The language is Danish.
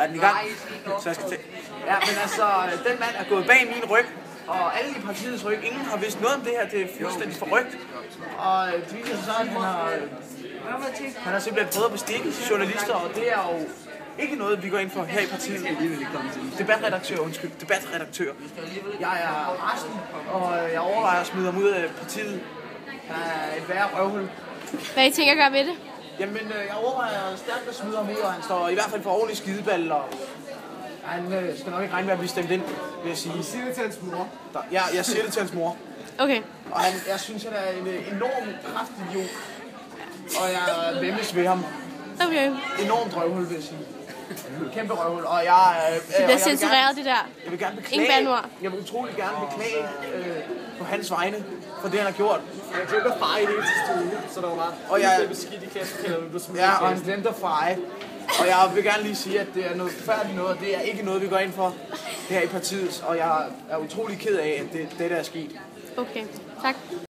Er den i gang? Så jeg skal til. Ja, men altså, den mand er gået bag min ryg, og alle i partiets ryg. Ingen har vidst noget om det her, det er fuldstændig forrygt. Og det viser sig så, at han har simpelthen prøvet at bestikke journalister, og det er jo ikke noget, vi går ind for her i partiet. Debatredaktør. Jeg er resten, og jeg overvejer at smide ham ud af partiet. Der er et værre røvhul. Hvad I tænker at gøre ved det? Jamen, jeg overvejer stærkt at smide ham ud, og han står i hvert fald for ordentlig skideball, og han skal nok ikke regne med at blive stemt ind, vil jeg sige. Du siger det til hans mor? Ja, jeg siger det til hans mor. Okay. Og jeg synes, han er en enorm kraftig idiot, og jeg væmmes ved ham. Okay. Enormt røvhul, vil jeg sige. Kæmpe røvhul, og jeg... Det bliver censureret, det der. Jeg vil gerne beklage... Ingen bandord. Jeg vil utrolig gerne beklage på hans vegne for det, han har gjort. Jeg glemte at feje det til stue, så der var bare... Og jeg... beskidt i klassekalenderen. Ja, og han glemte at feje. Og jeg vil gerne lige sige, at det er noget forfærdeligt noget, og det er ikke noget, vi går ind for her i partiet. Og jeg er utrolig ked af, at det der er sket. Okay, tak.